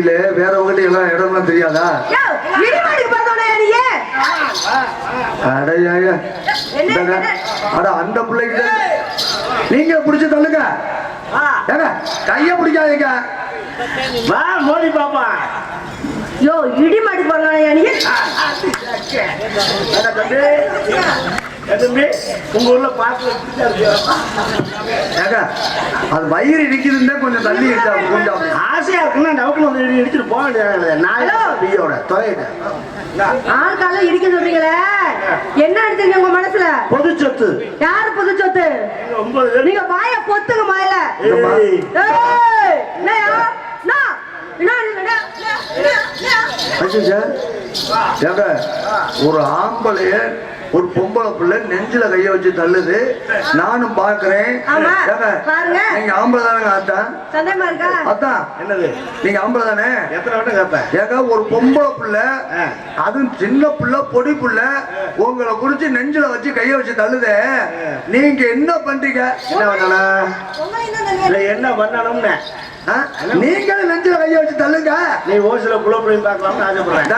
தெரியல, வேற உங்ககிட்ட எல்லாம் இடம்லாம் தெரியாதா? அந்த பிள்ளைக்கு நீங்க பிடிச்சு தள்ளுங்க, கைய பிடிக்காதீங்க. மோடி பாப்பா யோ இடி மாடி போறானே உங்க ஊர்ல பாட்டு அது வயிறு இடிக்குதுன்னா கொஞ்சம் தள்ளி இடிச்சா கொஞ்சம் ஆசையா இருக்குன்னா டவுக்கு வந்து இடிச்சுட்டு போக வேண்டியது. நாயோட தொலைட ஆள்கால இடிக்க சொல்றீங்களே, என்ன அடிச்சிருக்கீங்க உங்க மனசுல? பொது சொத்து. யாரு பொது சொத்து? நீங்க வாய பொத்துங்க மாயில. ஒரு ஆம்பளைய ஒரு பொம்பளை பிள்ளை நெஞ்சில கைய வச்சு தள்ளுது, நானும் பாக்குறேன். நீங்க ஆம்பளை தானே? அதான் என்னது, நீங்க ஆம்பளை தானே? எத்தனை வட்டம் கேட்பேன். ஒரு பொம்பளை பிள்ளை, அதுவும் சின்ன பிள்ளை, பொடி பிள்ளை, உங்களை குறிச்சு நெஞ்சில வச்சு கைய வச்சு தள்ளுது, நீங்க என்ன பண்றீங்க? என்ன பண்ணணும்னு நீங்க நெஞ்சில கைய வச்சு தள்ளுங்க. நீ ஓசில குளோபுலையும் பார்க்கலாம்னு ஆசைப்படுறேன்.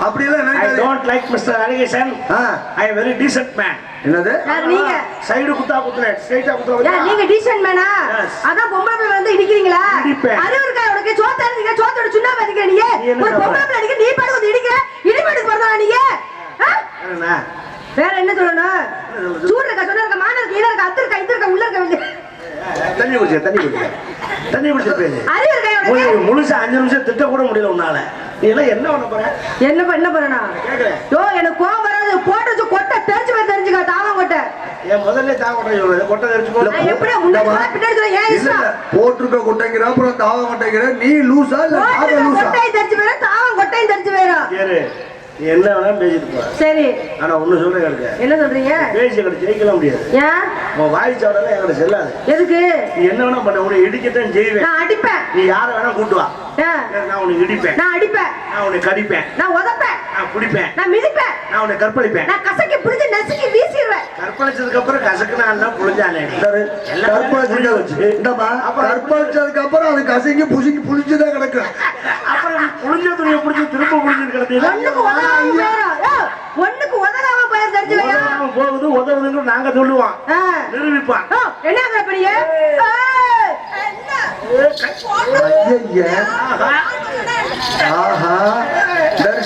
அப்படி இல்ல, I don't like Mr. Allegation. I am very decent man. என்னது? நீங்க சைடு குத்தா குத்துறேன், ஸ்ட்ரைட்டா குத்துறேன். நீங்க டீசன்ட் மேனா? அதான் பொம்பளை வந்து இடிக்கிறீங்களா? அறிவு இருக்கா உனக்கு? சோத்த அடிங்க, சோத்தோட சுண்ணா வதிக்க நீ. ஒரு பொம்பளை அடிக்க நீ பாடு வந்து இடிக்கிற, இடிபாடு போறதா நீங்க? வேற என்ன சொல்லணும்? சூடு இருக்க, சொன்ன இருக்க, மான இருக்க, ஈர இருக்க, அத்து இருக்க, இது இருக்க, உள்ள இருக்க. தண்ணி குடிச்சு பேசு. அறிவு இருக்கா உனக்கு? முழுசா 5 நிமிஷம் திட்ட கூட முடியல உன்னால. நீ எல்லாம் என்ன பண்ண போற? என்ன பண்ணனா? யோ எனக்கு கோவம் வராது, போட்டு வச்சு கொட்டை தெரிஞ்சு போய் தெரிஞ்சுக்க. தாவம் கொட்டை ஏன் முதல்ல தாவம் கொட்டை கொட்டை தெரிஞ்சு போல. எப்படியா முன்னாடி பின்னாடி சொல்ல? ஏன் இஷ்டம் போட்டுக்க கொட்டைங்கற, அப்புறம் தாவம் கொட்டைங்கற. நீ லூசா இல்ல நாங்க லூசா? கொட்டை தெரிஞ்சு போற, தாவம் கொட்டை தெரிஞ்சு போற. சரி, நீ என்ன வேணா பேசிட்டு போ. சரி, ஆனா ஒண்ணு சொல்றேன் கேளுங்க. என்ன சொல்றீங்க? பேசி கிட்ட ஜெயிக்கல முடியாது. ஏன்? உன் வாய் சவடல என்கிட்ட செல்லாது. எதுக்கு? நீ என்ன வேணா பண்ண, உன்னை இடிக்கத்தான் செய்வேன். நான் அடிப்பேன். நீ யார வேணா கூட்டு வா, நான் உன்னை இடிப்பேன், நான் அடிப்பேன், நான் உன்னை கடிப்பேன், நான் உதைப்பேன், நான் குடிப்பேன், நான் மிதிப்பேன், நான் உன்னை கற்பழிப்பேன், நான் கசக்கி புடிச்சு நசுக்கி வீசிடுவேன். கற்பழிச்சதுக்கு அப்புறம் கசக்குனா புளிஞ்சானே. கற்பழிச்சதுக்கு அப்புறம் அது கசங்கி புசிக்கி புளிச்சுதான் கிடக்கு. அப்புறம் புளிஞ்ச துணியை புடிச்சு திரும்ப புளிஞ்சு கிடந்தீங்க. ஒண்ணுக்கு உதகாம போய் தெரிஞ்சு போகுது, உதவுதுன்னு நாங்க சொல்லுவோம், நிரூபிப்பான். என்ன பெரிய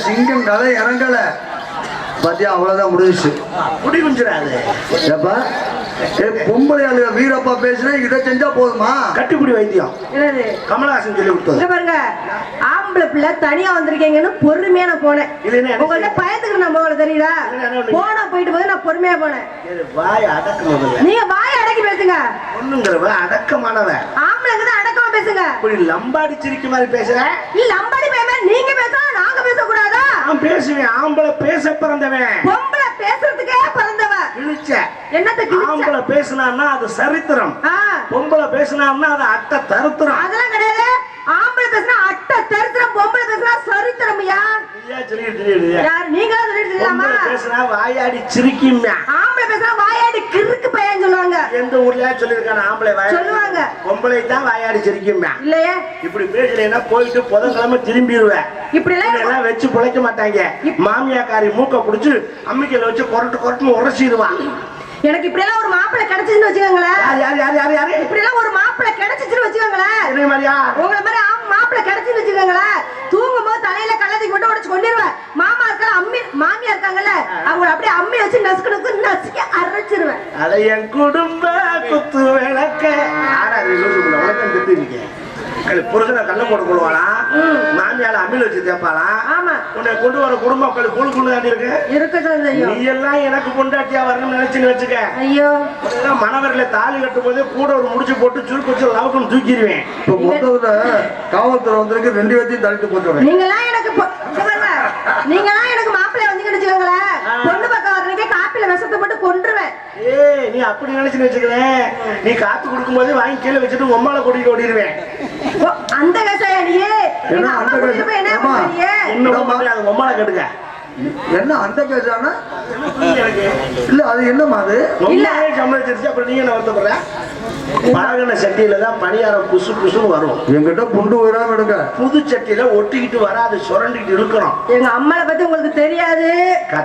சிங்கம் கலை இறங்கல பத்தியா, அவ்வளவுதான் முடிஞ்சிச்சு. முடி குஞ்சிடாது. பொம்பளை ஆளுக வீரப்பா பேசுனா இதை செஞ்சா போதுமா? கட்டிக்குடி வைத்தியம் கமலஹாசன் சொல்லி கொடுத்தது. பாருங்க, ஆம்பளை பிள்ளை தனியா வந்திருக்கீங்கன்னு பொறுமையா நான் போனேன். உங்கள்ட்ட பயத்துக்கு நான் போகல, தெரியுதா? போனா போயிட்டு போது நான் பொறுமையா போனேன். வாய் அடக்கணும். நீங்க வாய் அடக்கி பேசுங்க. ஒண்ணுங்கிறவ அடக்கமானவ. ஆம்பளைங்க தான் அடக்கமா பேசுங்க. லம்பாடி சிரிக்க மாதிரி பேசுற. லம்பாடி பேச நீங்க பேசலாம், நாங்க பேசக்கூடாதா? நான் பேசுவேன். ஆம்பளை பேச பிறந்தவன், பொம்பளை பேசுறதுக்கே பிறந்தவன். கிழிச்ச என்னத்த ஆம்பளை பேசினான்னா அது சரித்திரம், பொம்பளை பேசினான்னா அது அட்டை தருத்திரம். அதெல்லாம் கிடையாது. ஆம்பளை பேசினா அட்டை தருத்திரம், பொம்பளை பேசினா சரித்திரம்யா. யார் நீங்க பேசினா வாயாடி சிரிக்கும், ஆம்பளை பேசினா வாயாடி கிறுக்கு பையன் சொல்லுவாங்க. எந்த ஊர்லயா சொல்லிருக்கான ஆம்பளை சொல்லுவாங்க, பொம்பளை தான் வாயாடி சிரிக்கும். இல்லையே இப்படி பேசலைன்னா போயிட்டு புதன்கிழமை திரும்பிடுவேன். இப்படி எல்லாம் வச்சு பிழைக்க மாட்டாங்க. மாமியாக்காரி மூக்க புடிச்சு அம்மிக்கையில வச்சு கொரட்டு கொரட்டுன்னு உரைச்சிடுவான். எனக்கு இப்படி எல்லாம் ஒரு மாப்பிள்ளை கிடைச்சிச்சுன்னு வச்சுக்கோங்களேன். இப்படி எல்லாம் ஒரு மாப்பிள்ளை கிடைச்சிச்சுன்னு வச்சுக்கோங்களேன். உங்களை மாதிரி மாப்பிள்ளை கிடைச்சுன்னு வச்சுக்கோங்களேன். தூங்கும் போது தலையில கள்ளத்துக்கு மட்டும் உடச்சு கொண்டிருவேன். மாமா இருக்கா, அம்மி மாமியா இருக்காங்கல்ல, அவங்க அப்படியே அம்மி வச்சு நசுக்கு நசுக்கி அரைச்சிருவேன். அதை என் குடும்ப குத்து விளக்க புருஷனை கல்ல போட்டு கொள்வாளா, மாமியால அம்மியில வச்சு தேப்பாளாம். உன்னை கொண்டு வர குடும்பம் குழு குழு தாண்டி இருக்கு. நீ எல்லாம் எனக்கு கொண்டாட்டியா வரணும்னு நினைச்சுன்னு வச்சுக்க. ஐயோ, மணவரில தாலி கட்டும் போதே கூட ஒரு முடிச்சு போட்டு சுருக்கு வச்சு லவுக்குன்னு தூக்கிடுவேன். இப்ப மொத்தத்துல காவல்துறை வந்திருக்கு, 2 பேர்த்தையும் தள்ளிட்டு போட்டு. நீங்களாம் எனக்கு மாப்பிள்ளை வந்து வச்சுக்கோங்களேன். பொண்ணு பக்கம் வரணுக்கே காப்பில விஷத்தை போட்டு கொன்றுவேன். நீ அப்படி நினைச்சுன்னு வச்சுக்கிறேன். நீ காத்து கொடுக்கும் போதே வாங்கி கீழே வச்சுட்டு உம்மால கூட்டிட்டு ஓடிடுவேன். அந்த கசாயா நீ உம்மால கேட்டுக்க. என்ன அந்த பேசானா எனக்கு இல்ல அது என்னமா அது ரொம்பவே சம்மதிச்சிருச்சு. அப்புறம் நீங்க என்ன வருத்தப்படுற? பழகின சட்டியில தான் பணியாரம் புசு புசுன்னு வரும். என்கிட்ட புண்டு விடாம எடுங்க. புது சட்டியில ஒட்டிக்கிட்டு வராது, சுரண்டிட்டு இருக்கணும். எங்க அம்மாவை பத்தி உங்களுக்கு தெரியாது.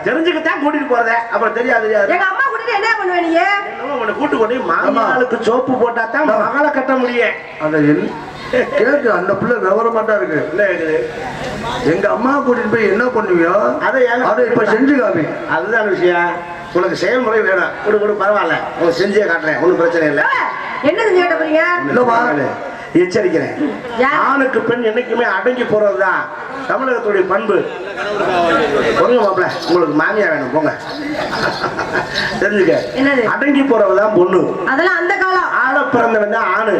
தெரிஞ்சுக்கிட்டா கூட்டிட்டு போறதே. அப்புறம் தெரியாது. எங்க அம்மா கூட்டிட்டு என்ன பண்ணுவேன் நீங்க? உன்னை கூட்டு கொண்டு மாமாளுக்கு சோப்பு போட்டா தான் மகளை கட்ட முடியும். அந்த கேட்டு அந்த பிள்ளை விவரமாட்டா இருக்கு. எங்க அம்மா கூட்டிட்டு போய் என்ன பண்ணுவியோ அதை இப்ப செஞ்சு காமி. அதுதான் விஷயம். உனக்கு செயல்முறை வேணும். கொடு பரவாயில்ல, உனக்கு செஞ்சே காட்டுறேன், ஒன்றும் பிரச்சனை இல்லை. என்ன செஞ்சு காட்ட போறீங்க? இல்லவா எச்சரிக்கிறேன். ஆணுக்கு பெண் என்னைக்குமே அடங்கி போறதுதான் தமிழகத்துடைய பண்பு. பொருங்க மாப்பிள்ள, உங்களுக்கு மாமியா வேணும் போங்க. தெரிஞ்சுக்க, அடங்கி போறவதான் பொண்ணு. அதெல்லாம் அந்த காலம். ஆள பிறந்தவன் தான் ஆணு.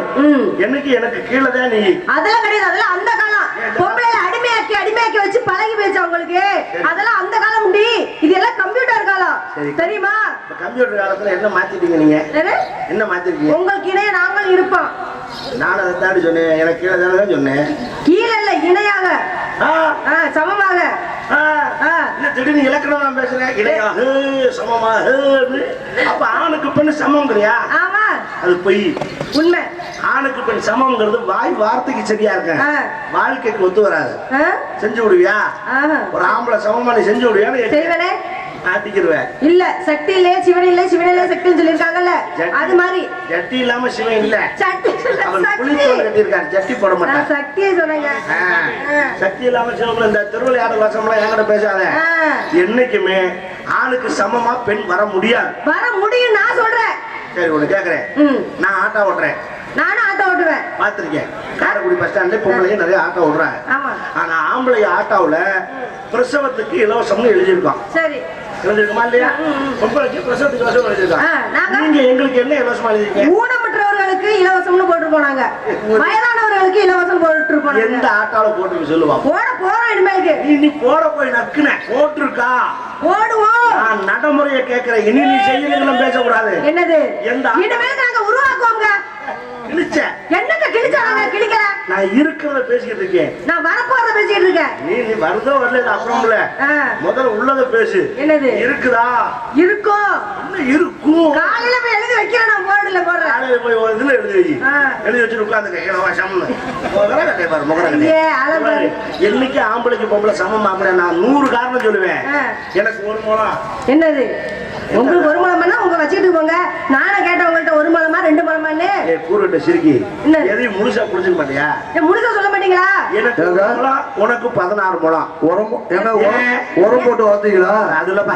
என்னைக்கு எனக்கு கீழே தான் நீ. அதெல்லாம் கிடையாது, அதெல்லாம் அந்த காலம். பொம்பளைல அடிமையாக்கி வச்சு பழகி போச்சு உங்களுக்கு. அதெல்லாம் அந்த காலம் முடி. இதெல்லாம் கம்ப்யூட்டர் காலம். தெரியுமா? கம்ப்யூட்டர் காலத்துல என்ன மாத்திட்டீங்க நீங்க? என்ன மாத்திருக்கீங்க? உங்களுக்கு இணைய நாங்கள் இருப்போம். நான் அதை தாண்டி சொன்னேன். எனக்கு கீழே தானே சொன்னேன். கீழே இல்ல, இணையாக சமமாக. திடீர்னு இலக்கணம் நான் பேசுறேன். இணையாக சமமாக. அப்ப ஆணுக்கு பெண்ணு சமம்ங்கிறியா? ஆமா, அது பொய். உண்மை. ஆணுக்கு பெண் சமம்ங்கிறது வாய் வார்த்தைக்கு சரியா இருக்க, வாழ்க்கைக்கு ஒத்து வராது. செஞ்சு விடுவியா? ஒரு ஆம்பளை சமமா நீ செஞ்சு விடுவியா? செய்வனே. ஆட்டிக்கிருவேன். இல்ல, சக்தி இல்ல சிவன் இல்ல, சிவன் இல்ல சக்தின்னு சொல்லிருக்காங்கல்ல, அது மாதிரி. ஜட்டி இல்லாம சிவன் இல்ல. சட்டி கட்டியிருக்காரு, ஜட்டி போட மாட்டான். சக்தியே சொன்னீங்க. சக்தி இல்லாம சிவன். இந்த திருவிளையாடல் வசம்லாம் என்கிட்ட பேசாத. என்னைக்குமே ஆணுக்கு சமமா பெண் வர முடியாது. வர முடியும் நான் சொல்றேன். சரி, ஒண்ணு கேக்குறேன். நான் ஆட்டோ ஓட்டுறேன். நானும் ஆட்டோ ஓட்டுவேன். பாத்திருக்கேன். காரைக்குடி பஸ் ஸ்டாண்ட்ல பொம்பளைங்க நிறைய ஆட்டோ ஓடுறாங்க. ஆனா ஆம்பளை ஆட்டோவுல பிரசவத்துக்கு இலவசம்னு எழுதியிருக்கோம். சரி, எழுதிருக்குமா இல்லையா? பொம்பளைக்கு பிரசவத்துக்கு இலவசம் எழுதிருக்காங்க. நீங்க எங்களுக்கு என்ன இலவசமா எழுதிருக்கீங்க? ஊனமுற்றவர்களுக்கு இலவசம்னு போட்டு போனாங்க, வயதானவர்களுக்கு இலவசம் போட்டு போனாங்க. எந்த ஆட்டோல போட்டு சொல்லுவா? போட போறோம் இனிமேலுக்கு. நீ போட போய் நக்குன போட்டிருக்கா? போடுவோம். நான் நடைமுறையை கேட்கிறேன். இனி நீ செய்யணும் பேசக்கூடாது. என்னது? எந்த இனிமேல் நாங்க உருவாக்குவோங்க. கிழிச்ச என்னங்க கிழிச்சாங்க? கிழிக்கல. நான் இருக்கிறத பேசிக்கிட்டு இருக்கேன். நான் வரப்போறத பேசிக்கிட்டு இருக்கேன். நீ வருதோ வரல அப்புறம் இல்ல, முதல்ல உள்ளத பேசு. என்னது இருக்குதா? இருக்கும். என்ன இருக்கும்? காலையில போய் எழுதி வைக்கிறேன். நான் போர்டுல போடுறேன். காலையில போய் இதுல எழுதி வை. எழுதி வச்சுட்டு உட்கார்ந்து என்னைக்கு ஆம்பளைக்கு பொம்பளை சமம் ஆம்பளை நான் 100 காரணம் சொல்லுவேன். எனக்கு ஒரு மூலம். என்னது? உங்களுக்கு ஒரு மூலமா உங்க வச்சுக்கிட்டு போங்க. நானே கேட்டேன் உங்கள்ட்ட, ஒரு மூலமா 2 மூலமான்னு. கூறுட்ட சிரிக்கி எதையும் முழுசா புடிச்சுக்க மாட்டியா? முழுசா சொல்ல மாட்டீங்களா? எனக்கு உனக்கு 16 மூலம். உரம் போட்டு வந்தீங்களா? அதுலப்பா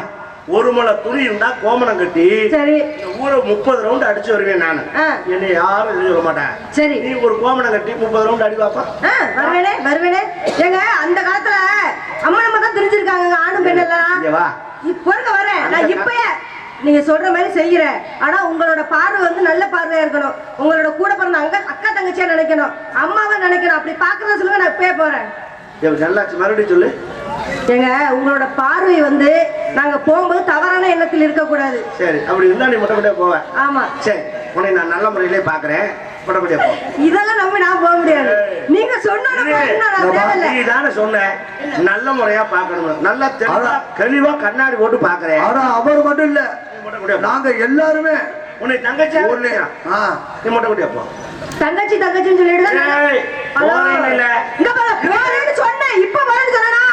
ஒரு முளை துணி இருந்தா கோமணம் கட்டி சரி ஊரை 30 ரவுண்ட் அடிச்சு வருவேன் நானு. என்னை யாரும் எதுவும் சொல்ல மாட்டேன். சரி, நீ ஒரு கோமணம் கட்டி 30 ரவுண்ட் அடி வாப்பா. வருவேனே. ஏங்க அந்த காலத்துல அம்மா நம்ம தான் தெரிஞ்சிருக்காங்க ஆணு பெண் எல்லாம். இப்ப வரேன் நான் இப்பயே நீங்க சொல்ற மாதிரி செய்யறேன். ஆனா உங்களோட பார்வை வந்து நல்ல பார்வையா இருக்கணும். உங்களோட கூட பிறந்த அக்கா தங்கச்சியா நினைக்கணும், அம்மாவை நினைக்கணும். அப்படி பாக்குறத சொல்லுங்க, நான் இப்பயே போறேன். நல்லாச்சு, மறுபடியும் சொல்லு. ஏங்க உங்களோட பார்வை வந்து நாங்க போகும்போது தவறான எண்ணத்தில் இருக்க கூடாது. சரி, அப்படி இருந்தா நீ மொட்டை போவேன். ஆமா, சரி, உன்னை நான் நல்ல முறையிலே பாக்குறேன். இதெல்லாம் நம்பி நான் போக முடியாது. நீங்க சொன்ன சொன்ன நல்ல முறையா பாக்கணும். நல்ல தெளிவா கண்ணாடி போட்டு பாக்குறேன். ஆனா அவர் மட்டும் இல்ல, நாங்க எல்லாருமே. உன்னை தங்கச்சி நீ மொட்டை குடியா போ. தங்கச்சி தங்கச்சின்னு சொல்லிட்டு சொன்னேன். இப்ப வரேன்னு சொன்னா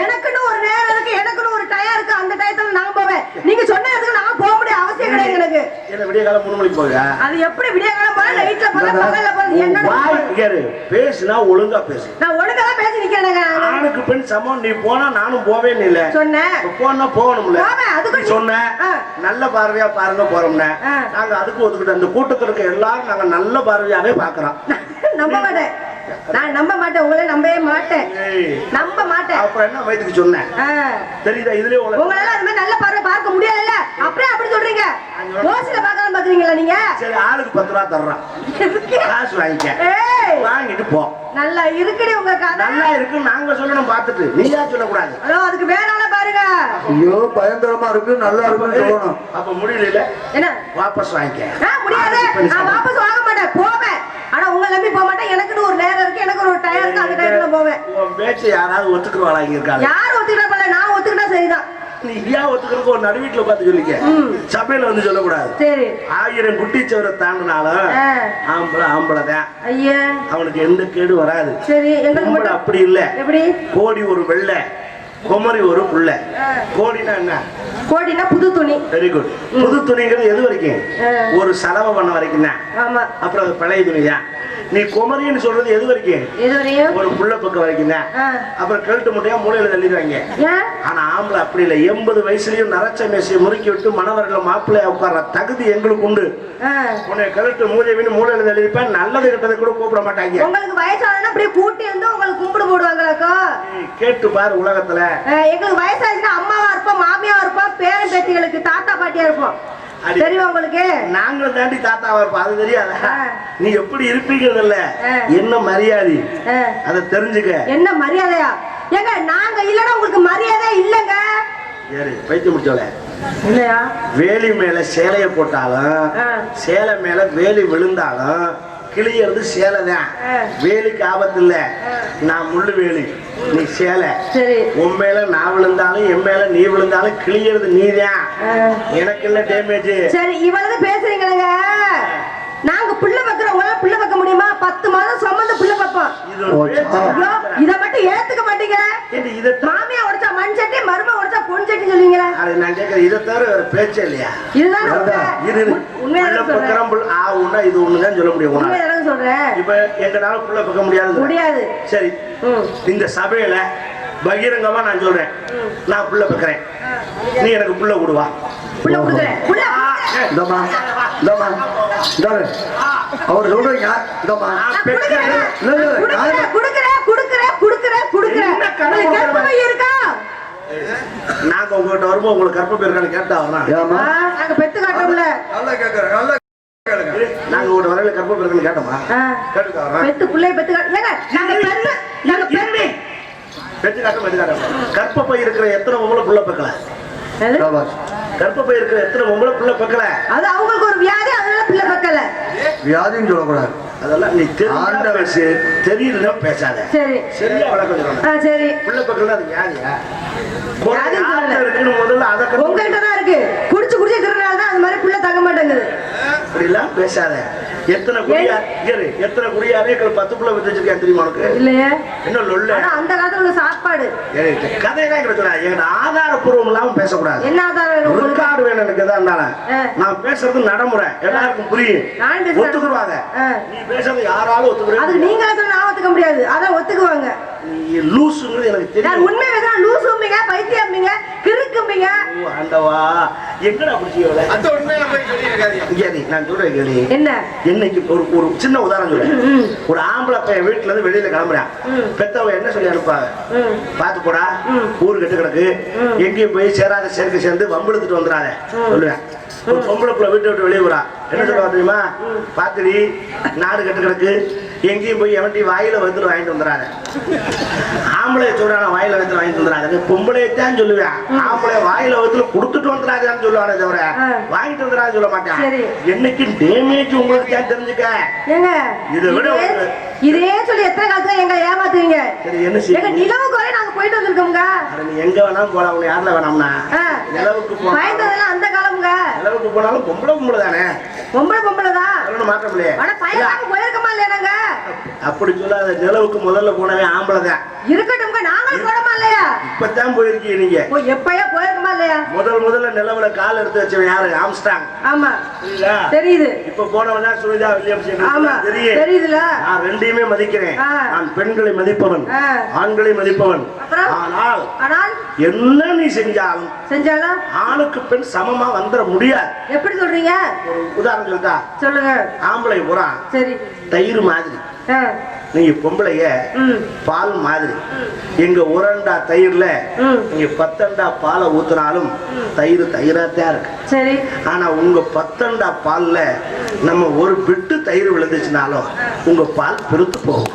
எனக்குன்னு ஒரு நேரம் இருக்கு, எனக்குன்னு ஒரு டயம் இருக்கு. அந்த டயத்துல நான் போவேன். நீங்க சொன்ன இடத்துக்கு நான் போக முடிய அவசியம் கிடையாது எனக்கு. என்ன விடிய காலம் 3 மணிக்கு போக? அது எப்படி விடிய காலம் போற? நைட்ல போற, பகல்ல போற? என்ன பேசுனா ஒழுங்கா பேசு. நான் ஒழுங்கா தான் பேசி நிக்கிறேங்க. ஆணுக்கு பெண் சமம். நீ போனா நானும் போவேன்னு இல்ல சொன்னேன். போனா போகணும்ல. அதுக்கு சொன்ன நல்ல பார்வையா பாருங்க போறோம்னா நாங்க அதுக்கு ஒதுக்கிட்டு அந்த கூட்டத்துல இருக்க எல்லாரும் நாங்க நல்ல பார்வையாவே பாக்குறோம். நம்ப மாட்டேன், நான் நம்ப மாட்டேன். உங்களை நம்பவே மாட்டேன், நம்ப மாட்டேன். அப்புறம் என்ன வயதுக்கு சொன்னேன் தெரியுதா? இதுலயே உங்களால அது மாதிரி நல்ல பார்வை பார்க்க முடியல. அப்படியே அப்படி சொல்றீங்க. ஓசில பார்க்கலாம் பாக்குறீங்களா நீங்க? சரி, ஆளுக்கு 10 ரூபா தர்றான், காசு வாங்கிக்க. வாங்கிட்டு போ. நல்லா இருக்குடி உங்க கதை. நல்லா இருக்கு நாங்க சொல்லணும் பார்த்துட்டு, நீயா சொல்லக்கூடாது. அதுக்கு வேற ஆள பாருங்க. ஐயோ பயங்கரமா இருக்கு, நல்லா இருக்குன்னு சொல்லணும். அப்ப முடியல என்ன? வாபஸ் வாங்கிக்க. முடியாது, நான் வாபஸ் வாங்க மாட்டேன், போவேன். ஆனா உங்க நம்பி போக மாட்டேன். எனக்குன்னு ஒரு நேரம் இருக்கு, எனக்கு ஒரு டயம் இருக்கு. அந்த டயத்துல போவேன். உன் பேச்ச யாராவது ஒத்துக்குவாளா? இங்க இருக்காங்க. யாரும் ஒத்துக்கிட்டா போல, நான் ஒத்துக்கிட்டா சரிதான். நீ ஏன் ஒத்துக்கிறதுக்கு ஒரு நடு வீட்டுல பார்த்து சொல்லிக்க, சபையில வந்து சொல்லக்கூடாது. சரி. 1000 குட்டிச்சவரை தாண்டினாலும் ஆம்பளை தான். ஐயா, அவனுக்கு எந்த கேடு வராது. சரி. எங்களுக்கு மட்டும் அப்படி இல்ல. எப்படி? கோடி ஒரு வெள்ளை, குமரி ஒரு புள்ள. கோடினா என்ன? கோடினா புது துணி. Very good. புது துணிங்கிறது எது வரைக்கும்? ஒரு செலவு பண்ண வரைக்கும் தான். ஆமா. அப்புறம் அது பழைய துணி தான். நீ குமரின்னு சொல்றது எது வரைக்கும்? எது வரையும்? ஒரு புள்ள பக்கம் வரைக்கும் தான். அப்புறம் கழுட்டு முட்டையா மூளையில தள்ளிடுவாங்க. ஆனா ஆம்பளை அப்படி இல்லை. 80 வயசுலயும் நரச்ச மேசியை முறுக்கி விட்டு மணவர்கள் மாப்பிள்ளைய உட்கார்ற தகுதி எங்களுக்கு உண்டு. உன்னை கழுட்டு மூளைவின்னு மூளையில தள்ளிருப்பேன். நல்லது கிட்டதை கூட கூப்பிட மாட்டாங்க. உங்களுக்கு வயசானா அப்படியே கூட்டி வந்து உங்களுக்கு கும்பிடு போடுவாங்களாக்கா? கேட்டு பாரு உலகத்துல. எங்களுக்கு வயசாச்சுன்னா அம்மாவா இருப்போம், மாமியாவா இருப்போம், பேரன் பேத்திகளுக்கு தாத்தா பாட்டியா இருப்போம். தெரியுமா உங்களுக்கு? நாங்களும் தாண்டி தாத்தாவா இருப்போம். அது தெரியாத நீ எப்படி இருப்பீங்கிறது இல்ல, என்ன மரியாதை அதை தெரிஞ்சுக்க. என்ன மரியாதையா? ஏங்க நாங்க இல்லன்னா உங்களுக்கு மரியாதை இல்லங்க. யாரு பைத்தியம் முடிச்சவள? இல்லையா? வேலி மேல சேலைய போட்டாலும் சேலை மேல வேலி விழுந்தாலும் கிளியறது சேலை தான். வேலிக்கு ஆபத்து இல்ல. நான் முள்ளு வேலி, நீ சேலை. உன் மேல நான் விழுந்தாலும் என் மேல நீ விழுந்தாலும் கிளியறது நீதான். எனக்கு இல்ல டேமேஜ். சரி, இவ்வளவு பேசுறீங்க. நாங்க புள்ள வைக்கிறவங்க புள்ள வைக்க முடியுமா? 10 மாதம் சுமந்து புள்ள வைப்போம். இத மட்டும் ஏத்துக்க மாட்டீங்க. மாமியா உடைச்சா மண் சட்டி, மரும உடைச்சா பொன் சட்டி சொல்லுவீங்களா? நான் கேட்கறேன், இதை தவிர வேற பேச்சே இல்லையா? இதுதான் ஆகும்னா இது ஒண்ணுதான் சொல்ல முடியும். சொல்றேன். இப்ப எங்கனால புள்ள பக்க முடியாது. சரி, இந்த சபையில பகிரங்கமா நான் சொல்றேன், நான் புள்ள பக்கிறேன், நீ எனக்கு புள்ள கொடுவா. அவர் சொல்றீங்க நாங்க உங்ககிட்ட வரும்போது உங்களுக்கு கற்ப இருக்கான்னு கேட்டா பெத்து காட்டோம்ல. நாங்க உங்கள்கிட்ட வரையில கற்ப இருக்கான்னு கேட்டோமா? பெத்து பிள்ளை பெத்து பெத்து காட்டும். கற்பப்பை இருக்கிற எத்தனை பொம்பளை புள்ள பக்கல? கற்பப்பை இருக்கிற எத்தனை பொம்பளை புள்ள பக்கல? அது அவங்களுக்கு ஒரு வியாதி, அதனால புள்ள பக்கல. வியாதின்னு சொல்லக்கூடாது. அதெல்லாம் நீ தெரியல பேசாத. சரி, சரியா வழக்கம் சொல்லணும். சரி, புள்ள பக்கல அது வியாதியா? முதல்ல அதை உங்ககிட்ட தான் இருக்கு. குடிச்சு குடிச்சு திருநாள் தான் அது மாதிரி புள்ள தங்க மாட்டேங்குது. அப்படிலாம் பேசாத. எத்தனை குடியாரே 10 புள்ள வித்து வச்சிருக்கேன் தெரியுமா உனக்கு? இல்லையே. என்ன லொல்ல? அந்த காலத்துல உள்ள சாப்பாடு கதையெல்லாம் எங்க ஆதாரப்பூர்வம் இல்லாம பேசக்கூடாது. என்ன ஆதாரம்? ரெக்கார்டு வேணும் எனக்கு. நான் பேசுறது நடைமுறை, எல்லாருக்கும் புரியும், ஒத்துக்குவாங்க. நீ பேசுறது யாராலும் ஒத்துக்குறேன். அதுக்கு நீங்களே சொல்ல நான் ஒத்துக்க முடியாது, அதான் ஒத்துக்குவாங்க. லூசுங்கிறது எனக்கு தெரியும். உண்மை பேசுறா லூசும்பீங்க, பைத்தியம்பீங்க, கிறுக்கும்பீங்க. ஆண்டவா, எங்கடா பிடிச்சியவள? அந்த உண்மையை போய் சொல்லிருக்காதீங்க. நான் சொல்றேன் கேளு. என்ன? இன்னைக்கு ஒரு சின்ன உதாரணம் சொல்றேன். ஒரு ஆம்பளை பையன் வீட்டுல இருந்து வெளியில கிளம்புறான். பெத்தவங்க என்ன சொல்லி அனுப்பாங்க? பாத்து போடா, ஊரு கெட்டு கிடக்கு, எங்கேயும் போய் சேராத சேர்க்க சேர்ந்து வம்பெடுத்துட்டு வந்துடாத சொல்லுவேன். ஒரு பொம்பளை புள்ள வீட்டை விட்டு வெளியே போறா, என்ன சொல்லுவா தெரியுமா? பாத்துடி, நாடு கெட்டு கிடக்கு, எங்கேயும் போய் எவன்டி வாயில வந்து வாங்கிட்டு வந்துடாத. ஆம்பளை சொல்றான வாயில வந்து வாங்கிட்டு வந்துடாத. பொம்பளைத்தான் சொல்லுவேன். ஆம்பளை வாயில வந்து கொடுத்துட்டு வந்துடாதான்னு சொல்லுவானே தவிர வாங்கிட்டு வந்துடான்னு சொல்ல மாட்டேன். என்னைக்கு டேமேஜ் உங்களுக்கு தான் தெரிஞ்சுக்க. இதை விட இதே சொல்லி எத்தனை காலத்துல எங்க ஏமாத்துவீங்க? எங்க நிலவுக்கு வரை நாங்க போயிட்டு வந்திருக்கோங்க. நீ எங்க வேணாலும் போலாம், உன்னை யாருல வேணாம்னா நிலவுக்கு போலாம். அந்த காலம்ங்க. நிலவுக்கு போனாலும் பொம்பளை தானே. பொம்பளை தான் மாற்றம் இல்லையே. போயிருக்கமா இல்லையா? நாங்க அப்படி சொல்லாத. நிலவுக்கு முதல்ல போனவே ஆம்பளை தான். இருக்கட்டும், நாங்களும் போறோமா இல்லையா? இப்பதான் போயிருக்கீங்க நீங்க. எப்பயா போயிருக்கமா இல்லையா? முதல்ல நிலவுல கால் எடுத்து வச்சவன் யாரு? ஆம்ஸ்டாங். ஆமா, தெரியுது. இப்ப போனவன் தான் சுனிதா வில்லியம்ஸ். தெரியுதுல. நான் ரெண்டையுமே மதிக்கிறேன். நான் பெண்களை மதிப்பவன், ஆண்களை மதிப்பவன். ஆனால் என்ன நீ செஞ்சாலும் ஆணுக்கு பெண் சமமா வந்துட முடியாது. எப்படி சொல்றீங்க? ஒரு உதாரணம் சொல்லிட்டா சொல்லுங்க. ஆம்பளை போறான் சரி, தயிர் மாதிரி, நீங்க பொம்பளைய பால் மாதிரி. எங்க உரண்டா தயிர்ல நீங்க 10 அண்டா பாலை ஊத்துனாலும் தயிர் தயிராத்தான் இருக்கு. சரி. ஆனா உங்க 10 அண்டா பால்ல நம்ம ஒரு பிட்டு தயிர் விழுந்துச்சுனாலும் உங்க பால் பெருத்து போகும்.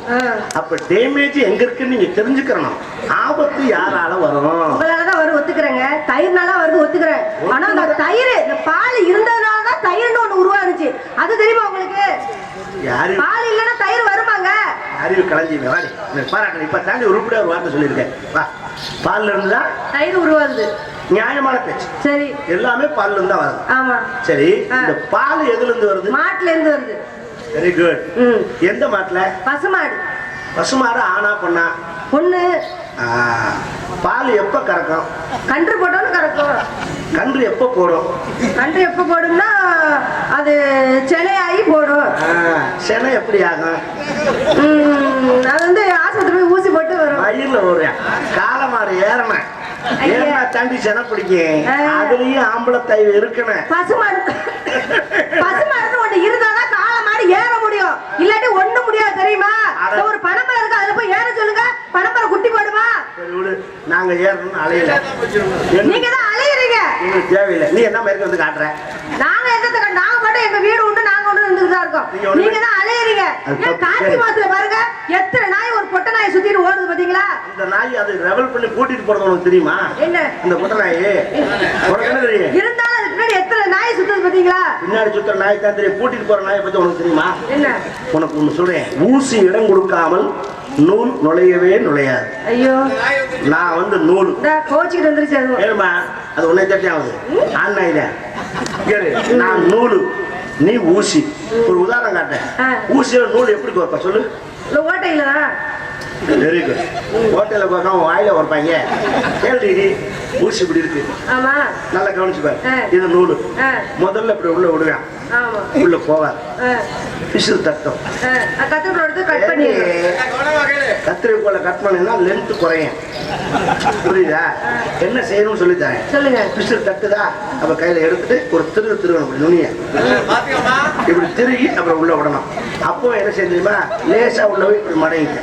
அப்ப டேமேஜ் எங்க இருக்குன்னு நீங்க தெரிஞ்சுக்கணும். ஆபத்து யாரால வரும்? உங்களாலதான் வரும், ஒத்துக்கிறேங்க. தயிர்னால வருது, ஒத்துக்கிறேன். ஆனா அந்த தயிர், இந்த பால் இருந்ததுனாலதான் தயிர்னு ஒண்ணு உருவானுச்சு. அது தெரியுமா உங்களுக்கு? பால் இல்லன்னா தயிர் வருமாங்க? அறிவு கலைஞ்சிங்க வாடி பாராட்டு இப்ப தாண்டி உருப்படியா ஒரு வார்த்தை சொல்லியிருக்கேன் வா பால்ல இருந்துதா தயிர் உருவாது நியாயமான பேச்சு சரி எல்லாமே பால்ல இருந்து தான் வருது ஆமா சரி இந்த பால் எதுல இருந்து வருது மாட்டுல இருந்து வருது வெரி குட் எந்த மாட்டுல பசுமாடு பசுமாடு ஆனா பொண்ணா பொண்ணு பால் எப்ப கறக்கும் கன்று போட்டோன்னு கறக்கும் கன்று எப்ப போடும் கன்று எப்ப போடும்னா அது சென்னையாகி போடும் செனை எப்படி ஆகும் அது வந்து ஆஸ்பத்திரி போய் ஊசி போட்டு வரும் வயிறுல ஒரு காலமாடு ஏறன ஏன்னா தாண்டி செனை பிடிக்கும் அதுலயும் ஆம்பளை தயவு இருக்கணும் பசுமாடு பசுமாடு ஒண்ணு இருந்தாதான் காலமாடு ஏற முடியும் இல்லாட்டி ஒண்ணு முடியாது தெரியுமா ஒரு பனைமரம் இருக்கு அதுல போய் ஏற சொல்லுங்க பனைமரம் குட்டி போடுமா நாங்க ஏறணும்னு அலையில நீங்க தான் அலையிறீங்க உங்களுக்கு தேவையில்லை நீ என்ன மாதிரி வந்து காட்டுற நாங்க எந்த நாங்க மட்டும் எங்க வீடு உண்டு நாங்க ஒண்ணு இருந்துட்டு தான் இருக்கோம் நீங்க தான் அலையிறீங்க ஏன் கார்த்திகை மாசத்துல பாருங்க எத்தனை நாய் ஒரு பொட்டை நாயை சுத்திட்டு ஓடுது பாத்தீங்களா இந்த நாய் அது ரெவல் பண்ணி கூட்டிட்டு போறது உனக்கு தெரியுமா என்ன இந்த பொட்டை நாய் உனக்கு என்ன தெரியும் இருந்தாலும் அதுக்கு பின்னாடி எத்தனை நாய் சுத்துது பாத்தீங்களா பின்னாடி சுத்துற நாய் தான் தெரியும் கூட்டிட்டு போற நாயை பத்தி உனக்கு தெரியுமா என்ன உனக்கு ஒண்ணு சொல்றேன் ஊசி இடம் கொடுக்காமல் நூல் நுழையவே நுழையாது ஐயோ நான் வந்து நூல் கோச்சிக்கிட்டு வந்துருச்சு ஏமா அது உன்னை தட்டியாவது ஆண் நாயில நான் நூலு நீ ஊசி ஒரு உதாரணம் காட்டேன் ஊசியில நூல் எப்படி கோப்ப சொல்லு ஓட்டையில வெரி குட் ஹோட்டல்ல போக வாயில ஒரு பையன் கேள்வி ஊசி இப்படி இருக்கு ஆமா நல்லா கவனிச்சுப்பாரு இது நூலு முதல்ல இப்படி உள்ள விடுவேன் உள்ள போவார் பிசில் தட்டம் கத்திரி போல கட் பண்ணா லென்த் குறையும் புரியுதா என்ன செய்யணும்னு சொல்லி தரேன் சொல்லுங்க பிசில் தட்டுதா அப்ப கையில எடுத்துட்டு ஒரு திருகணும் நுனிய இப்படி திருகி அப்புறம் உள்ள விடணும் அப்போ என்ன செய்யுமா லேசா உள்ள போய் இப்படி மடையுங்க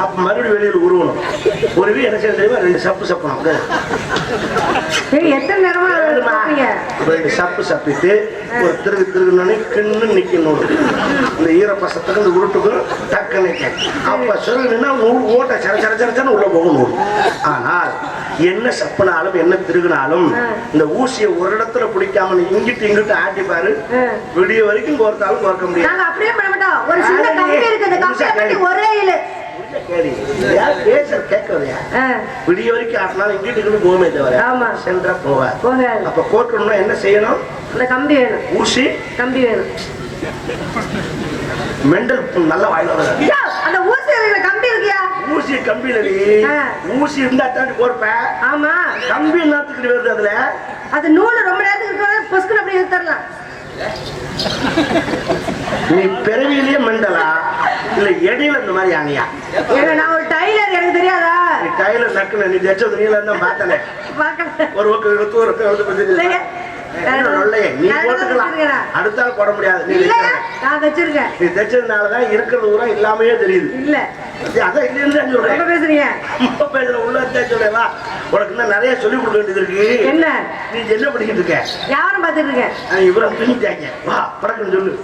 அப்ப மறுபடியும் வெளியில் உருவணும் உருவி என்ன செய்ய ரெண்டு சப்பு சப்பணும் எத்தனை நேரமா ரெண்டு சப்பு சப்பிட்டு ஒரு திருகுன்னு கிண்ணு நிக்கணும் இந்த ஈரப்பசத்துக்கு இந்த உருட்டுக்கும் டக்கு நிக்க அப்ப சொல்லுன்னா நூல் ஓட்ட சர சர சரச்சன்னு உள்ள போகணும் ஆனால் என்ன சப்புனாலும் என்ன திருகுனாலும் இந்த ஊசியை ஒரு இடத்துல பிடிக்காம இங்கிட்டு இங்கிட்டு ஆட்டி பாரு விடிய வரைக்கும் கோர்த்தாலும் கோர்க்க முடியாது அப்படியே பண்ண மாட்டோம் ஒரு சின்ன கம்பி இருக்கு அந்த கம்பியை ஒரே இழு விடிய வரைக்கும் ஆட்டினாலும் இங்கிட்டு போமே தவிர சென்றா போவார் அப்ப கோர்க்கணும்னா என்ன செய்யணும் கம்பி வேணும் ஊசி கம்பி வேணும் மெண்டல் நல்ல வாயில அந்த ஊசி கம்பி இருக்கியா ஊசி கம்பியில ஊசி இருந்தா தாண்டி கோர்ப்பேன் ஆமா கம்பி என்னத்துக்கு வருது அதுல அது நூல் ரொம்ப நேரத்துக்கு பொஸ்கு அப்படி தரலாம் நீ பிறவியிலேயே மெண்டலா இல்ல இடையில இந்த மாதிரி ஆனியா நான் ஒரு டைலர் எனக்கு தெரியாதா நீ டைலர் நக்குன நீ தச்சது நீல இருந்தா பார்த்தனே ஒரு நீ போட்டுக்கலாம் அடுத்தால் போட முடியாது நீ வச்சிருக்கேன் நீ தைச்சதுனாலதான் இருக்கிறது பூரா இல்லாமையே தெரியுது இல்ல அதான் இல்லைன்னு சொல்றேன் பேசுறீங்க பேசுற உள்ள சொல்லேவா உனக்கு இன்னும் நிறைய சொல்லி கொடுக்க வேண்டியது இருக்கு என்ன நீ என்ன படிக்கிட்டு இருக்க யாரும் பார்த்துட்டு இருக்கேன் இவரை துணிட்டாங்க வா படக்குன்னு சொல்லு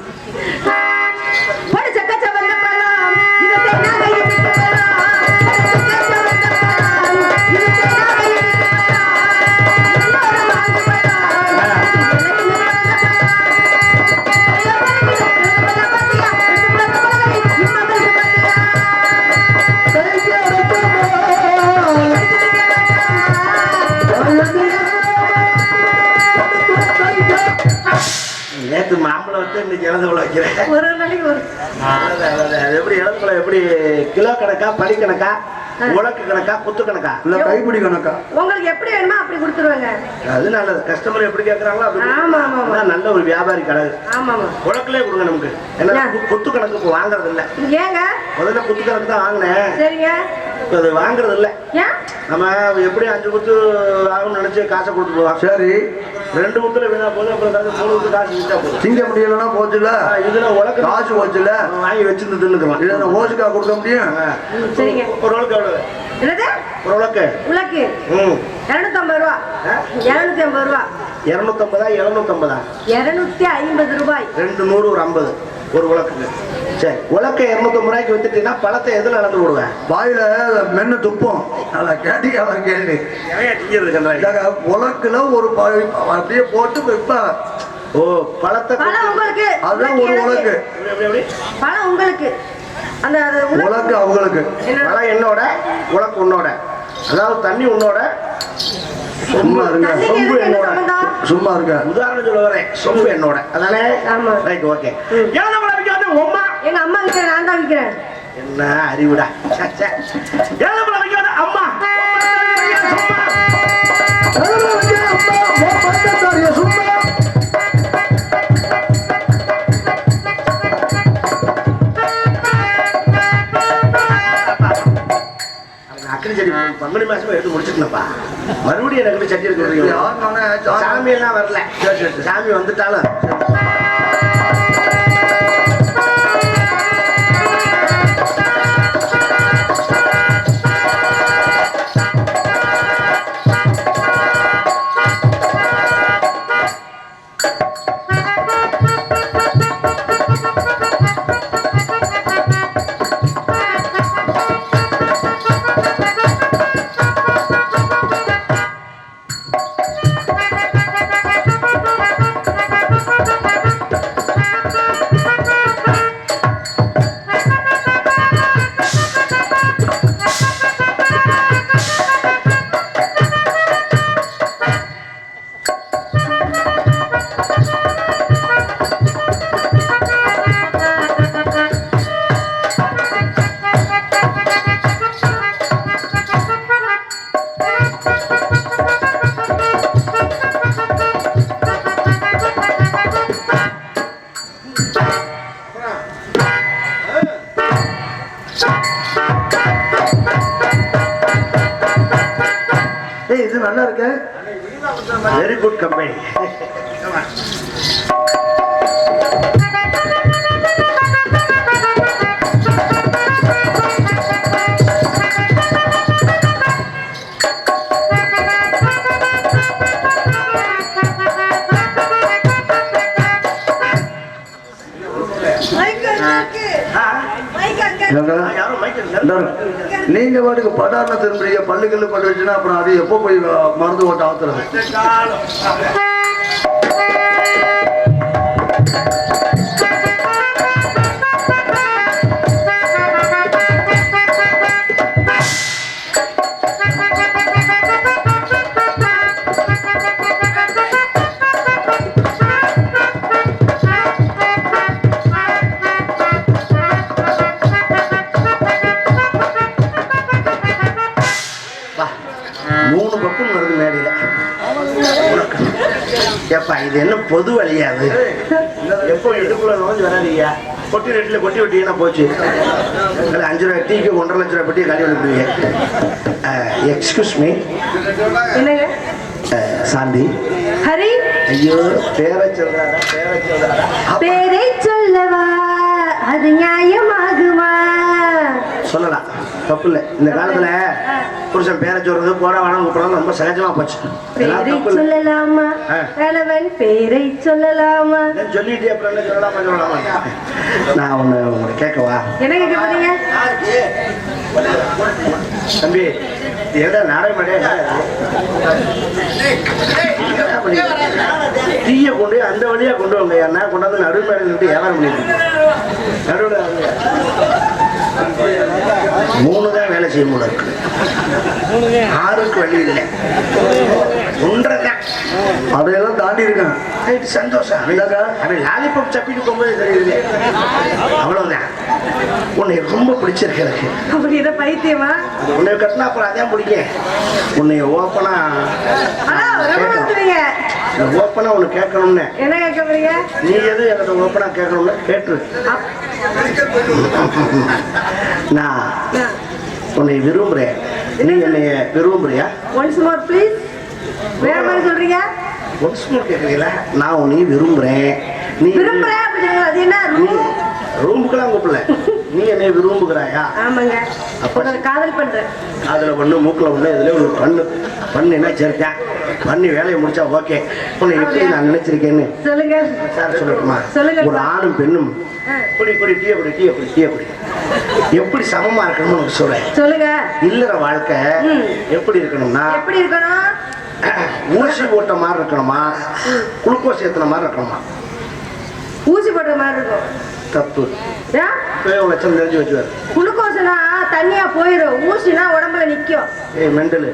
நேற்று மாம்பழம் வச்சு இன்னைக்கு இழந்தவளை வைக்கிறேன் ஒரு நாளைக்கு எப்படி இழந்தவளை எப்படி கிலோ கணக்கா படி கணக்கா உலக்கு கணக்கா குத்து கணக்கா இல்ல கைப்பிடி கணக்கா உங்களுக்கு எப்படி வேணுமோ அப்படி கொடுத்துருவாங்க அது நல்லது கஸ்டமர் எப்படி கேட்கறாங்களோ அப்படி நல்ல ஒரு வியாபாரி கடை உலக்கிலே கொடுங்க நமக்கு ஏன்னா குத்து கணக்கு இப்போ வாங்குறது இல்ல ஏங்க முதல்ல குத்து கணக்கு தான் வாங்கினேன் சரிங்க அது வாங்குறது இல்ல நம்ம எப்படி 5 குத்து ஆகும்னு நினைச்சு காசை கொடுத்து போவான் சரி 2 குத்துல வீணா போகுது அப்புறம் 3 குத்து காசு விட்டா போதும் திங்க முடியலன்னா போச்சுல இதுல உலக காசு போச்சுல வாங்கி வச்சிருந்து தின்னுக்கலாம் இதை ஓசுக்கா கொடுக்க முடியும் சரிங்க ஒரு உலக்கு எவ்வளவு என்னது ஒரு உலக்கு உலக்கு 250 ரூபா 250 ரூபா 250 750 250 ரூபாய் 2 100 ஒரு 50 ஒரு உலக்குங்க சரி உலக்க 250 ரூபாய்க்கு வித்துட்டீங்கன்னா பழத்தை எதுல நடந்து விடுவேன் வாயில மென்னு துப்போம் நல்லா கேட்டீங்க அவர் கேள்வி உலக்குல ஒரு அப்படியே போட்டு இப்ப ஓ பழத்தை உங்களுக்கு அதுதான் ஒரு உலக்கு பழம் உங்களுக்கு அந்த உலக்கு அவங்களுக்கு என்னோட உலக்கு உன்னோட, அதாவது தண்ணி உன்னோட, சும்மா இருங்க, சொம்பு என்னோட. சும்மா இருக்க. உதாரணம் சொல்ல வரேன், சொம்பு என்னோட, அதானே? Right, okay. உம்மா எங்க அம்மா விற்கிறேன், நான் தான் விற்கிறேன். என்ன அறிவுடா. அம்மா அக்கடி செடி பங்குனி மாசம் எடுத்து முடிச்சுக்கணும்ப்பா. மறுபடியும் எனக்கு சட்டி எடுக்க சாமி எல்லாம் வரல. சாமி வந்துட்டாலும் இது நல்லா இருக்கு. Very good company. நீங்க பாட்டுக்கு படாரண திரும்புறீங்க, பல்லுக்கல்லு பட்டு வச்சுன்னா அப்புறம் அது எப்போ போய் மருந்து ஓட்ட ஆத்துறது? ஏப்பா இது என்ன பொது வழியாது? எப்போ இடுப்புல நோஞ்சு வராதியா? கொட்டி ரேட்டில் கொட்டி விட்டீங்கன்னா போச்சு. 5 ரூபாய் டீக்கு 1.5 லட்ச ரூபாய் பட்டி காலி அனுப்புவீங்க. எக்ஸ்கியூஸ் மீ, சாந்தி. ஹரி, ஐயோ பேரை சொல்றாரா? பேரை சொல்லவா? அது நியாயமாகுமா? சொல்லலாம், தப்பு இல்லை. இந்த காலத்துல புருஷன் பேரை சொல்றது போட வேணாம் கூப்பிடறது ரொம்ப சகஜமா போச்சு. பேரை சொல்லலாமா? கணவன் பேரை சொல்லலாமா? சொல்லிட்டு அப்புறம் என்ன சொல்லலாமா? நான் உங்களை கேட்கவா? என்ன கேட்க போறீங்க தம்பி? ஏதா நாடகமாடே டீயை கொண்டு அந்த வழியா கொண்டு வாங்க. ஏன்னா கொண்டாந்து நடுமேல நின்று வியாபாரம் பண்ணிட்டு நடுவில் 3 தான் வேலை செய்ய முடியும். 6க்கு வழி இல்லை. 1.5 தான். அதையெல்லாம் தாண்டி இருக்கேன். சந்தோஷம். அவன் லாலிபாப் சப்பிட்டு போகும்போது தெரியுது. அவ்வளவுதான். உன்னை ரொம்ப பிடிச்சிருக்கு எனக்கு. அப்படி என்ன பைத்தியமா? உன்னை கட்டினா அப்புறம் அதான் பிடிக்கும். உன்னை ஓப்பனா ஓப்பனா ஒண்ணு கேட்கணும்னு. என்ன கேட்க போறீங்க? நீ எது என்கிட்ட ஓப்பனா கேட்கணும்னு கேட்டு. நான் உன்னை விரும்புறேன், நீ என்னைய விரும்புறியா? Once more please. வேற மாதிரி சொல்றீங்க? ஒன்ஸ் மோர் கேட்கறீங்களா? நான் உன்னை விரும்புறேன், நீ விரும்புறேன் அப்படிங்க. அது என்ன ரூமுக்கெல்லாம் கூப்பிடல, நீ என்னை விரும்புகிறாயா? ஆமாங்க, அப்போ காதல் பண்றேன். அதுல ஒண்ணு மூக்குல ஒண்ணு இதுல ஒரு பண்ணு சேர்த்தேன். பண்ணி வேலையை முடிச்சா ஓகே. உன்னை எப்படி நான் நினைச்சிருக்கேன்னு சொல்லுங்க சார். சொல்லட்டுமா? சொல்லுங்க. ஒரு ஆணும் பெண்ணும் எப்படி சமமா இருக்கணும்னு சொல்றேன். சொல்லுங்க. இல்லற வாழ்க்கை எப்படி இருக்கணும்னா, எப்படி இருக்கணும்? ஊசி போட்ட மாதிரி இருக்கணுமா, குளுக்கோஸ் ஏத்துன மாதிரி இருக்கணுமா? ஊசி போட்ட மாதிரி இருக்கும். தப்பு லட்சம் தெரிஞ்சு வச்சுவாரு. குளுக்கோஸ்னா தண்ணியா போயிடும், ஊசினா உடம்புல நிக்கும். ஏய் மெண்டலு,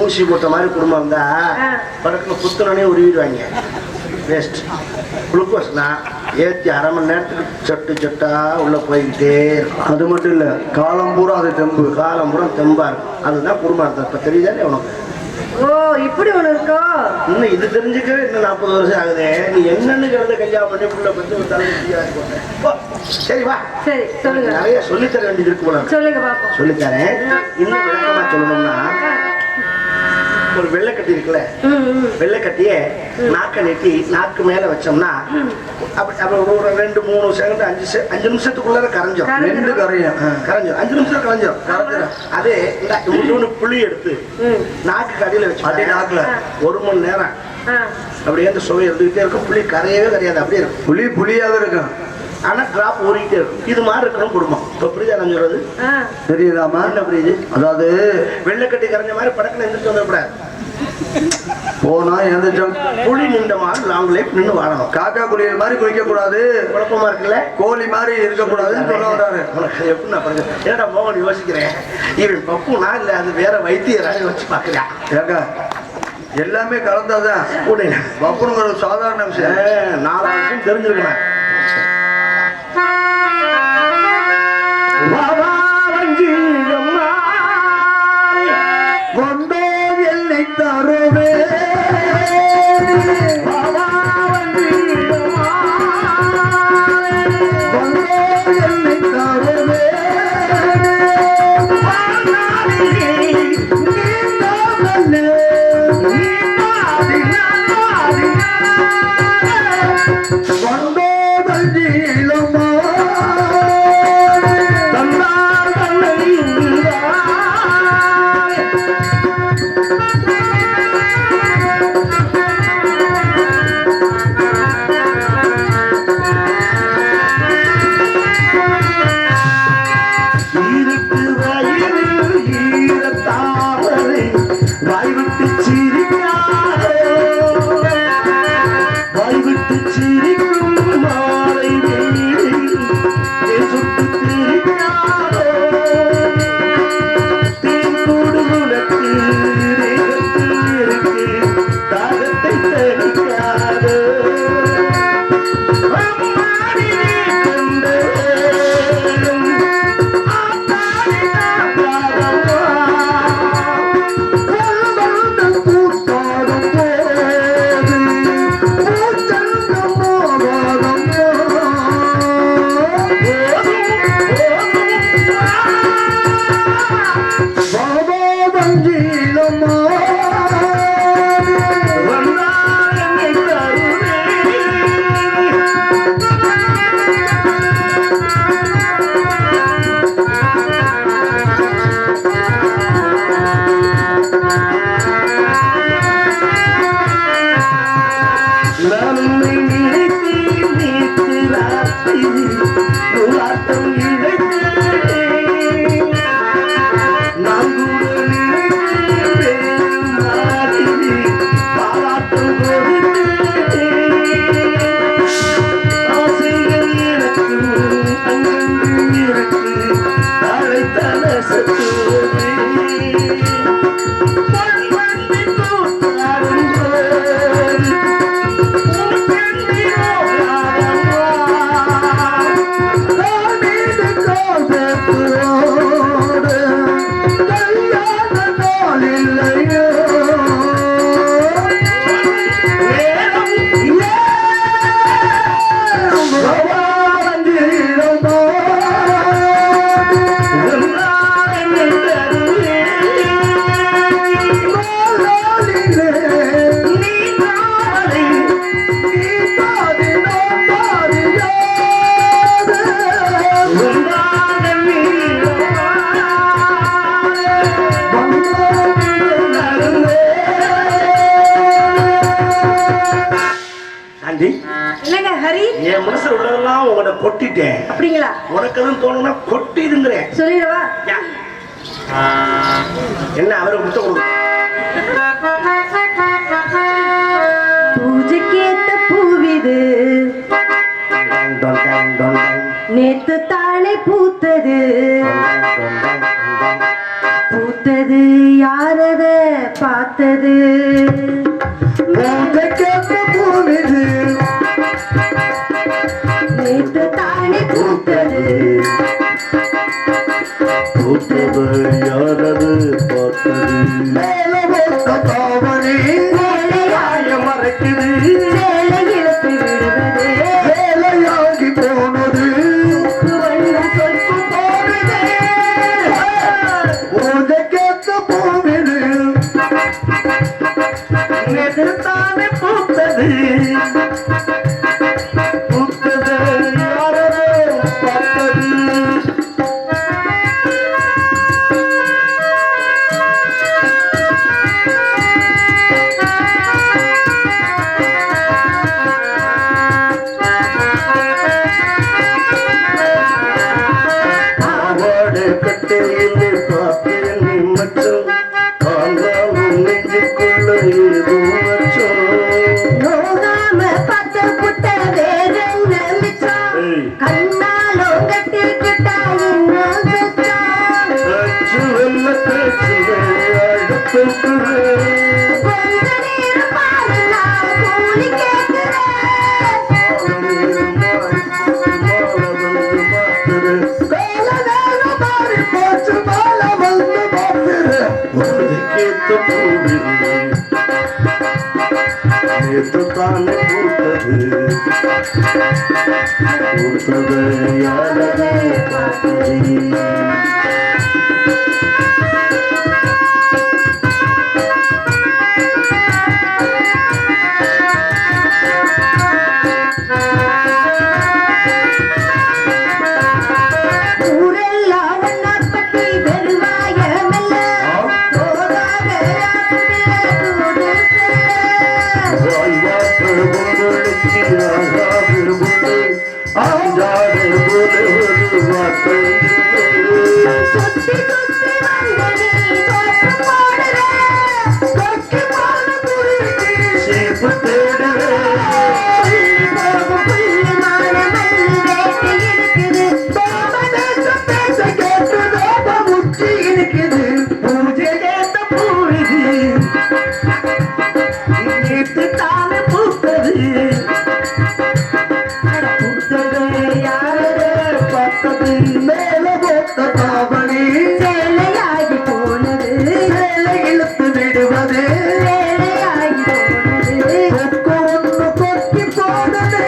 ஊசி போட்ட மாதிரி குடும்பம் இருந்தா படத்துல புத்துனே உருவிடுவாங்க. வேஸ்ட். குளுக்கோஸ்னா ஏற்றி அரை மணி நேரத்துக்கு சொட்டு சொட்டா உள்ள போய்கிட்டே இருக்கும். அது மட்டும் இல்ல, காலம் பூரா அது தெம்பு, காலம் பூரா தெம்பா இருக்கும். அதுதான் குடும்பம் அர்த்தம். இப்ப தெரியுதானே உனக்கு? ஓ இப்படி ஒண்ணு இருக்கோ? இன்னும் இது தெரிஞ்சுக்கவே இன்னும் 40 வருஷம் ஆகுது. நீ என்னன்னு கலந்து கல்யாணம் பண்ணி புள்ள பத்தி ஒரு தலைவர். சரி வா, சரி சொல்லுங்க. நிறைய சொல்லித்தர வேண்டியது இருக்கு போல. சொல்லுங்க பாப்போம். சொல்லித்தரேன். இன்னும் விளக்கமா சொல்லணும்னா, ஒரு வெள்ளைக்கட்டி இருக்குல்ல, வெள்ளைக்கட்டிய நாக்க நீட்டி நாக்கு மேல வச்சோம்னா அப்படி ஒரு 2-3 செகண்ட் 5 நிமிஷத்துக்குள்ள கரைஞ்சிரும். 2 கரையும் கரைஞ்சிரும். 5 நிமிஷம் கரைஞ்சிரும். அதே இந்த புளி எடுத்து நாக்கு அடியில வச்சு நாக்குல 1 மணி நேரம் அப்படியே அந்த சுவை இருந்துகிட்டே இருக்கும். புளி கரையவே கரையாது, அப்படியே இருக்கும். புளியாவே இருக்கும். ஆனா டிராப் ஊறிக்கிட்டே இருக்கும். இது மாதிரி இருக்கணும் குடும்பம். இப்ப புரியுதா நான் சொல்றது? தெரியுதாமா? என்ன புரியுது? அதாவது வெள்ளைக்கட்டி கரைஞ்ச மாதிரி படக்குன்னு எந்திரிச்சு வந்துடக்கூடாது. போனா எந்திரிச்சோம். புளி நின்ற மாதிரி லாங் லைஃப் நின்று வாழணும். காக்கா குளியல் மாதிரி குளிக்க கூடாது, குழப்பமா இருக்குல்ல, கோழி மாதிரி இருக்கக்கூடாதுன்னு சொல்ல வர்றாரு. எப்படி நான் பாருங்க, ஏடா மோகன் யோசிக்கிறேன், இவன் பப்புனா இல்ல அது வேற வைத்தியராக வச்சு பாக்குறேன். ஏங்க எல்லாமே கலந்தாதான் பப்புனுங்கிற ஒரு சாதாரண விஷயம். 4 வருஷம் தெரிஞ்சிருக்கேன். வந்தோ எல்லை தருவே என் மனசுல உள்ளதெல்லாம் உங்கள்ட்ட கொட்டிட்டேன். அப்படிங்களா? உனக்கு எதுவும் தோணுனா கொட்டிடுங்கிறேன். சொல்லிடவா? என்ன அவருக்கு முத்த கொடுங்க. பூஜைக்கேத்த பூவிது டொன் நேத்து தானே பூத்தது பூத்தது யாரத பார்த்தது பூமிது நேத்து தானே பூத்தது பூத்தது யாரது பார்த்தது மேல போட்ட தாவணி வேலையாய மறைக்குது வேலை இழப்பு விடுவது வேலையாகி போனது வண்ணம் சொத்து போடுது பூஜைக்கேத்த பூமிது நேற்று தானே பூத்தது பூத்தது யாரது பார்த்தது பாவாடை கட்டையில் பார்த்தேன் நீ மச்சம் ஆனாலும் நெஞ்சுக்குள்ள ஏதோ அச்சம் நோகாம பார்த்த புட்ட வேறென்ன மிச்சம் கண்ணாலோ கட்டிக்கிட்டா இன்னும் சுத்தம் அச்சு வெள்ள பேச்சுகள் அடுப்புக்குறேன் கொஞ்ச நேரம் பாரு நான் கூலி கேட்கிறேன் தானே பூத்தது பூத்தது யாரே பார்த்தது ஊரெல்லாம் ஒன்னாற்பட்டி பெருவாயமல்ல போகாத தூது சுத்தி சுத்தி வந்து நீ தோப்பு போடுற கொக்கி போல புரிஞ்சு புள்ளி போகும் புள்ளிமான மல்லு வேட்டு இருக்குது தோம தேசம் பேச கேட்டு தோப்ப முச்சி இருக்குது பூஜை கேட்ட பூவிது நேற்று தானே பூத்தது பூத்தது யாரே பார்த்தது மேல போட்ட தாவணி சேலையாகி போனது வேலை இழுத்து விடுவது வேலையாகி போனது கொக்கு ஒன்று கொக்கி போனது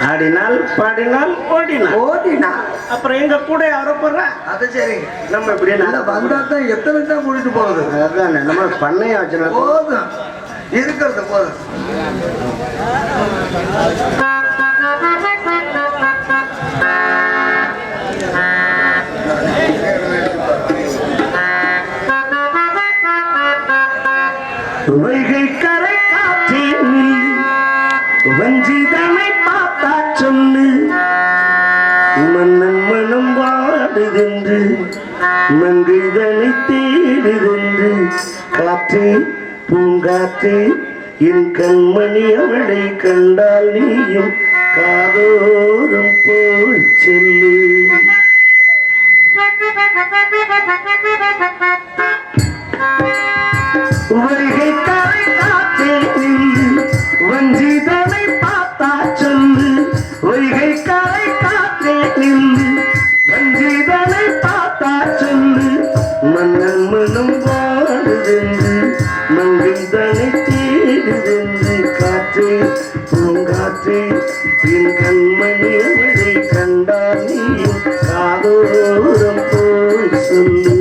ஆடினால் பாடினால் ஓடினால் ஓடினா அப்புறம் எங்க கூட யாரோ போடுறா அது சரிங்க நம்ம இப்படி நல்லா வந்தா தான் எத்தனை தான் கூட்டிட்டு போகுது அதானே நம்ம பண்ணையா வச்சுனா போதும் இருக்கிறது போதும் வைகை கரை காற்றில் வஞ்சிதனை பார்த்தா சொல்லு மன்னன் மனம் வாடுதென்று மங்கைதனை தேடுதென்று காற்றே பூங்காற்றே என் கண்மணி அவளை கண்டால் நீயும் காதோரம் போய் சொல்லு வைகை கரை காற்றில் வஞ்சிதனை பார்த்தா சொல்லு வைகை கரை காற்றில் வஞ்சிதனை பார்த்தா சொல்லு மன்னன் மனம் வாடுதென்று மங்கிதனை தேடுதென்று காற்றே பூங்காற்றே என் கண்மணி அவளை கண்டால் நீயும் காதோரம் போய் சொல்லு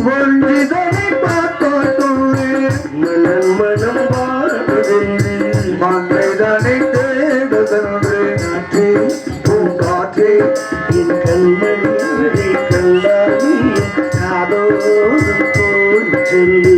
ஒன்றிதனை பார்த்தோட்டுள்ளே மனம் மனம் பாடுகின்றே மன்னைதனை தேடுகின்றே காற்றே பூங்காற்றே என் கண்மணியை கண்டானி காதோடு போல் சொல்லு